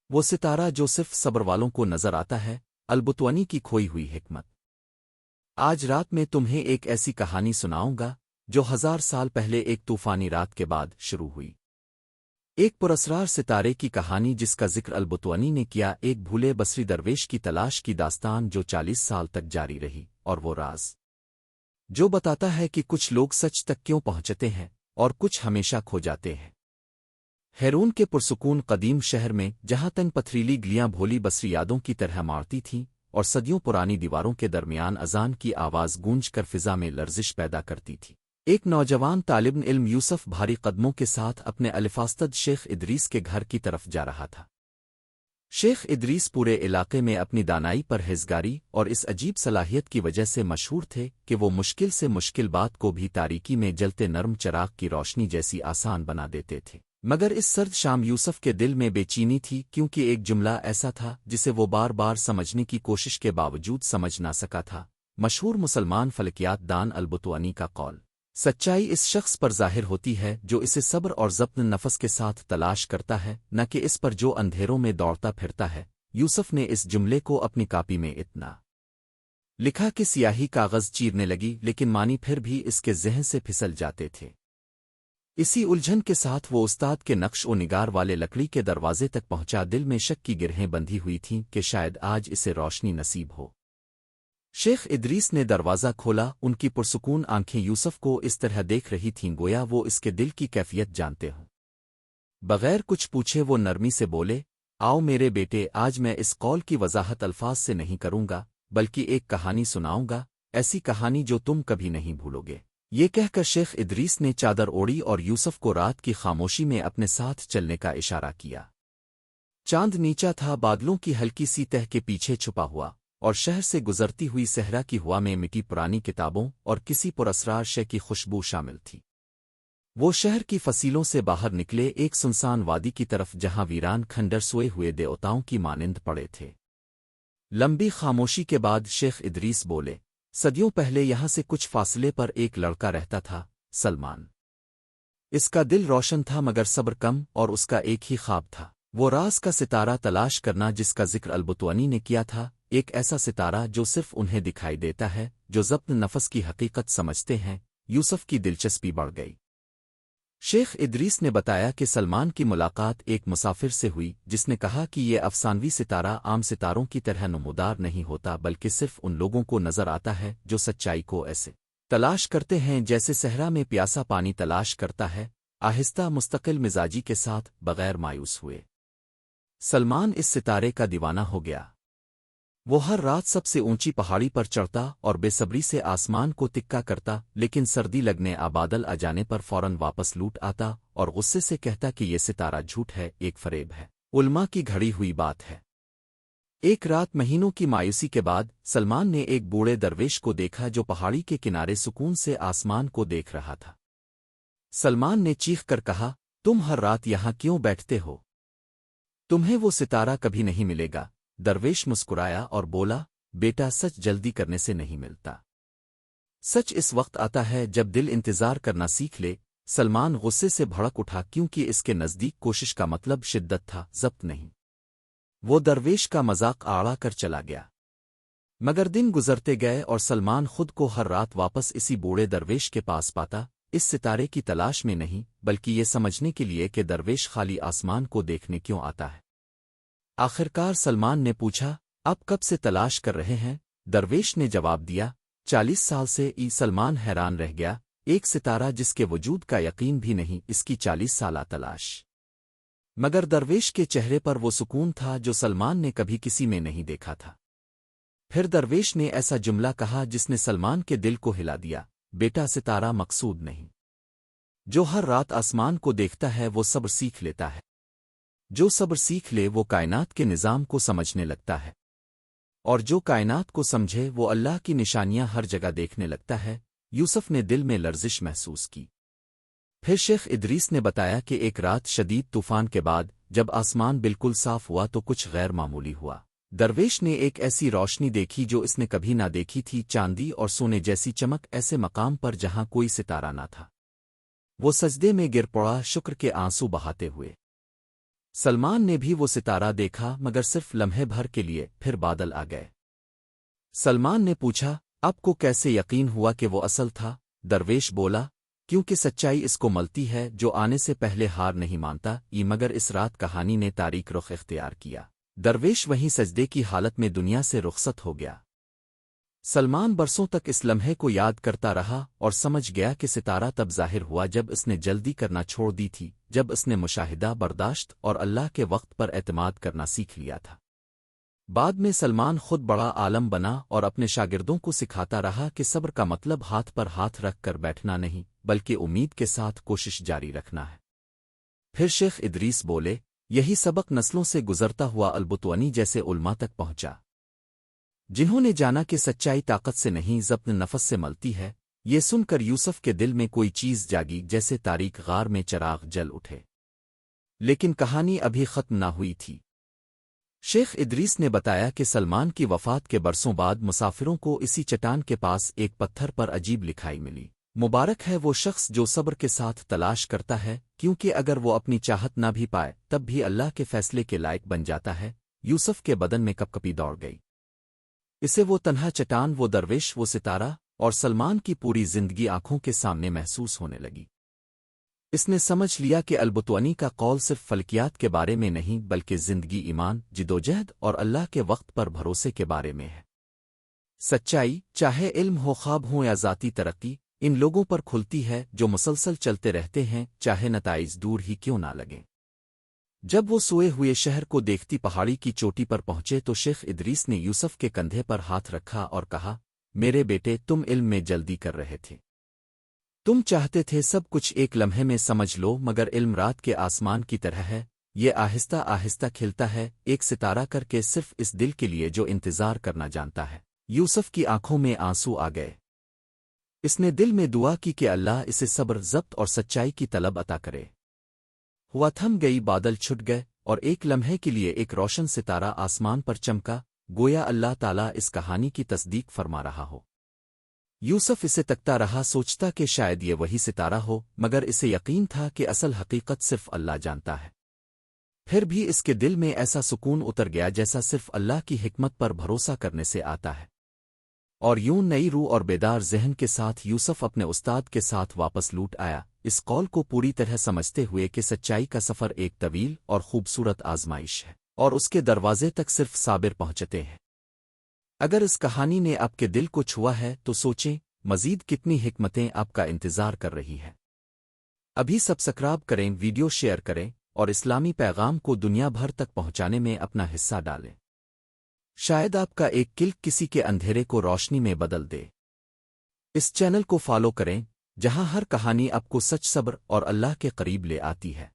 وہ ستارہ جو صرف صبر والوں کو نظر آتا ہے، البتوانی کی کھوئی ہوئی حکمت۔ آج رات میں تمہیں ایک ایسی کہانی سناؤں گا جو 1000 سال پہلے ایک طوفانی رات کے بعد شروع ہوئی۔ ایک پراسرار ستارے کی کہانی جس کا ذکر البتوانی نے کیا، ایک بھولے بصری درویش کی تلاش کی داستان جو 40 سال تک جاری رہی، اور وہ راز جو بتاتا ہے کہ کچھ لوگ سچ تک کیوں پہنچتے ہیں اور کچھ ہمیشہ کھو جاتے ہیں۔ ہیرون کے پرسکون قدیم شہر میں، جہاں تن پتھریلی گلیاں بھولی بصری یادوں کی طرح مارتی تھیں اور صدیوں پرانی دیواروں کے درمیان اذان کی آواز گونج کر فضا میں لرزش پیدا کرتی تھی، ایک نوجوان طالب علم یوسف بھاری قدموں کے ساتھ اپنے الفاستد شیخ ادریس کے گھر کی طرف جا رہا تھا۔ شیخ ادریس پورے علاقے میں اپنی دانائی پرہیزگاری اور اس عجیب صلاحیت کی وجہ سے مشہور تھے کہ وہ مشکل سے مشکل بات کو بھی تاریکی میں جلتے نرم چراغ کی روشنی جیسی آسان بنا دیتے تھے۔ مگر اس سرد شام یوسف کے دل میں بے چینی تھی، کیونکہ ایک جملہ ایسا تھا جسے وہ بار بار سمجھنے کی کوشش کے باوجود سمجھ نہ سکا تھا، مشہور مسلمان فلکیات دان البتوانی کا قول: سچائی اس شخص پر ظاہر ہوتی ہے جو اسے صبر اور ضبط نفس کے ساتھ تلاش کرتا ہے، نہ کہ اس پر جو اندھیروں میں دوڑتا پھرتا ہے۔ یوسف نے اس جملے کو اپنی کاپی میں اتنا لکھا کہ سیاہی کاغذ چیرنے لگی، لیکن معنی پھر بھی اس کے ذہن سے پھسل جاتے تھے۔ اسی الجھن کے ساتھ وہ استاد کے نقش و نگار والے لکڑی کے دروازے تک پہنچا، دل میں شک کی گرہیں بندھی ہوئی تھیں کہ شاید آج اسے روشنی نصیب ہو۔ شیخ ادریس نے دروازہ کھولا، ان کی پرسکون آنکھیں یوسف کو اس طرح دیکھ رہی تھیں گویا وہ اس کے دل کی کیفیت جانتے ہوں۔ بغیر کچھ پوچھے وہ نرمی سے بولے: آؤ میرے بیٹے، آج میں اس قول کی وضاحت الفاظ سے نہیں کروں گا، بلکہ ایک کہانی سناؤں گا، ایسی کہانی جو تم کبھی نہیں بھولو گے۔ یہ کہہ کر شیخ ادریس نے چادر اوڑھی اور یوسف کو رات کی خاموشی میں اپنے ساتھ چلنے کا اشارہ کیا۔ چاند نیچا تھا، بادلوں کی ہلکی سی تہ کے پیچھے چھپا ہوا، اور شہر سے گزرتی ہوئی صحرا کی ہوا میں مٹی پرانی کتابوں اور کسی پراسرار شے کی خوشبو شامل تھی۔ وہ شہر کی فصیلوں سے باہر نکلے ایک سنسان وادی کی طرف، جہاں ویران کھنڈر سوئے ہوئے دیوتاؤں کی مانند پڑے تھے۔ لمبی خاموشی کے بعد شیخ ادریس بولے: صدیوں پہلے یہاں سے کچھ فاصلے پر ایک لڑکا رہتا تھا، سلمان۔ اس کا دل روشن تھا مگر صبر کم، اور اس کا ایک ہی خواب تھا، وہ راز کا ستارہ تلاش کرنا جس کا ذکر البتوانی نے کیا تھا، ایک ایسا ستارہ جو صرف انہیں دکھائی دیتا ہے جو ضبط نفس کی حقیقت سمجھتے ہیں۔ یوسف کی دلچسپی بڑھ گئی۔ شیخ ادریس نے بتایا کہ سلمان کی ملاقات ایک مسافر سے ہوئی جس نے کہا کہ یہ افسانوی ستارہ عام ستاروں کی طرح نمودار نہیں ہوتا، بلکہ صرف ان لوگوں کو نظر آتا ہے جو سچائی کو ایسے تلاش کرتے ہیں جیسے صحرا میں پیاسا پانی تلاش کرتا ہے، آہستہ مستقل مزاجی کے ساتھ، بغیر مایوس ہوئے۔ سلمان اس ستارے کا دیوانہ ہو گیا۔ وہ ہر رات سب سے اونچی پہاڑی پر چڑھتا اور بے صبری سے آسمان کو تکا کرتا، لیکن سردی لگنے بادل آ جانے پر فوراً واپس لوٹ آتا اور غصے سے کہتا کہ یہ ستارہ جھوٹ ہے، ایک فریب ہے، علماء کی گھڑی ہوئی بات ہے۔ ایک رات مہینوں کی مایوسی کے بعد سلمان نے ایک بوڑھے درویش کو دیکھا جو پہاڑی کے کنارے سکون سے آسمان کو دیکھ رہا تھا۔ سلمان نے چیخ کر کہا: تم ہر رات یہاں کیوں بیٹھتے ہو؟ تمہیں وہ ستارہ کبھی نہیں ملے گا۔ درویش مسکرایا اور بولا: بیٹا، سچ جلدی کرنے سے نہیں ملتا، سچ اس وقت آتا ہے جب دل انتظار کرنا سیکھ لے۔ سلمان غصے سے بھڑک اٹھا، کیونکہ اس کے نزدیک کوشش کا مطلب شدت تھا، ضبط نہیں۔ وہ درویش کا مذاق آڑا کر چلا گیا۔ مگر دن گزرتے گئے اور سلمان خود کو ہر رات واپس اسی بوڑھے درویش کے پاس پاتا، اس ستارے کی تلاش میں نہیں، بلکہ یہ سمجھنے کے لیے کہ درویش خالی آسمان کو دیکھنے کیوں آتا ہے۔ آخرکار سلمان نے پوچھا: آپ کب سے تلاش کر رہے ہیں؟ درویش نے جواب دیا: 40 سال سے۔ سلمان حیران رہ گیا، ایک ستارہ جس کے وجود کا یقین بھی نہیں، اس کی 40 سالہ تلاش۔ مگر درویش کے چہرے پر وہ سکون تھا جو سلمان نے کبھی کسی میں نہیں دیکھا تھا۔ پھر درویش نے ایسا جملہ کہا جس نے سلمان کے دل کو ہلا دیا: بیٹا، ستارہ مقصود نہیں، جو ہر رات آسمان کو دیکھتا ہے وہ صبر سیکھ لیتا ہے، جو صبر سیکھ لے وہ کائنات کے نظام کو سمجھنے لگتا ہے، اور جو کائنات کو سمجھے وہ اللہ کی نشانیاں ہر جگہ دیکھنے لگتا ہے۔ یوسف نے دل میں لرزش محسوس کی۔ پھر شیخ ادریس نے بتایا کہ ایک رات شدید طوفان کے بعد جب آسمان بالکل صاف ہوا تو کچھ غیر معمولی ہوا۔ درویش نے ایک ایسی روشنی دیکھی جو اس نے کبھی نہ دیکھی تھی، چاندی اور سونے جیسی چمک ایسے مقام پر جہاں کوئی ستارہ نہ تھا۔ وہ سجدے میں گر پڑا، شکر کے آنسو بہاتے ہوئے۔ سلمان نے بھی وہ ستارہ دیکھا مگر صرف لمحے بھر کے لیے، پھر بادل آ گئے۔ سلمان نے پوچھا، آپ کو کیسے یقین ہوا کہ وہ اصل تھا؟ درویش بولا، کیونکہ سچائی اس کو ملتی ہے جو آنے سے پہلے ہار نہیں مانتا۔ مگر اس رات کہانی نے تاریک رخ اختیار کیا۔ درویش وہیں سجدے کی حالت میں دنیا سے رخصت ہو گیا۔ سلمان برسوں تک اس لمحے کو یاد کرتا رہا اور سمجھ گیا کہ ستارہ تب ظاہر ہوا جب اس نے جلدی کرنا چھوڑ دی تھی، جب اس نے مشاہدہ، برداشت اور اللہ کے وقت پر اعتماد کرنا سیکھ لیا تھا۔ بعد میں سلمان خود بڑا عالم بنا اور اپنے شاگردوں کو سکھاتا رہا کہ صبر کا مطلب ہاتھ پر ہاتھ رکھ کر بیٹھنا نہیں، بلکہ امید کے ساتھ کوشش جاری رکھنا ہے۔ پھر شیخ ادریس بولے، یہی سبق نسلوں سے گزرتا ہوا البتوانی جیسے علماء تک پہنچا، جنہوں نے جانا کہ سچائی طاقت سے نہیں ضبط نفس سے ملتی ہے۔ یہ سن کر یوسف کے دل میں کوئی چیز جاگی، جیسے تاریک غار میں چراغ جل اٹھے۔ لیکن کہانی ابھی ختم نہ ہوئی تھی۔ شیخ ادریس نے بتایا کہ سلمان کی وفات کے برسوں بعد مسافروں کو اسی چٹان کے پاس ایک پتھر پر عجیب لکھائی ملی۔ مبارک ہے وہ شخص جو صبر کے ساتھ تلاش کرتا ہے، کیونکہ اگر وہ اپنی چاہت نہ بھی پائے تب بھی اللہ کے فیصلے کے لائق بن جاتا ہے۔ یوسف کے بدن میں کپکپی دوڑ گئی۔ اسے وہ تنہا چٹان، وہ درویش، وہ ستارہ اور سلمان کی پوری زندگی آنکھوں کے سامنے محسوس ہونے لگی۔ اس نے سمجھ لیا کہ البتوانی کا قول صرف فلکیات کے بارے میں نہیں بلکہ زندگی، ایمان، جدوجہد اور اللہ کے وقت پر بھروسے کے بارے میں ہے۔ سچائی، چاہے علم ہو، خواب ہو یا ذاتی ترقی، ان لوگوں پر کھلتی ہے جو مسلسل چلتے رہتے ہیں، چاہے نتائج دور ہی کیوں نہ لگیں۔ جب وہ سوئے ہوئے شہر کو دیکھتی پہاڑی کی چوٹی پر پہنچے تو شیخ ادریس نے یوسف کے کندھے پر ہاتھ رکھا اور کہا، میرے بیٹے، تم علم میں جلدی کر رہے تھے۔ تم چاہتے تھے سب کچھ ایک لمحے میں سمجھ لو، مگر علم رات کے آسمان کی طرح ہے، یہ آہستہ آہستہ کھلتا ہے، ایک ستارہ کر کے، صرف اس دل کے لیے جو انتظار کرنا جانتا ہے۔ یوسف کی آنکھوں میں آنسو آ گئے۔ اس نے دل میں دعا کی کہ اللہ اسے صبر، ضبط اور سچائی کی طلب عطا کرے۔ ہوا تھم گئی، بادل چھٹ گئے اور ایک لمحے کے لیے ایک روشن ستارہ آسمان پر چمکا، گویا اللہ تعالیٰ اس کہانی کی تصدیق فرما رہا ہو۔ یوسف اسے تکتا رہا، سوچتا کہ شاید یہ وہی ستارہ ہو، مگر اسے یقین تھا کہ اصل حقیقت صرف اللہ جانتا ہے۔ پھر بھی اس کے دل میں ایسا سکون اتر گیا جیسا صرف اللہ کی حکمت پر بھروسہ کرنے سے آتا ہے۔ اور یوں نئی روح اور بیدار ذہن کے ساتھ یوسف اپنے استاد کے ساتھ واپس لوٹ آیا، اس قول کو پوری طرح سمجھتے ہوئے کہ سچائی کا سفر ایک طویل اور خوبصورت آزمائش ہے، اور اس کے دروازے تک صرف صابر پہنچتے ہیں۔ اگر اس کہانی نے آپ کے دل کو چھوا ہے تو سوچیں، مزید کتنی حکمتیں آپ کا انتظار کر رہی ہیں۔ ابھی سبسکرائب کریں، ویڈیو شیئر کریں اور اسلامی پیغام کو دنیا بھر تک پہنچانے میں اپنا حصہ ڈالیں۔ شاید آپ کا ایک کلک کسی کے اندھیرے کو روشنی میں بدل دے۔ اس چینل کو فالو کریں، جہاں ہر کہانی آپ کو سچ، صبر اور اللہ کے قریب لے آتی ہے۔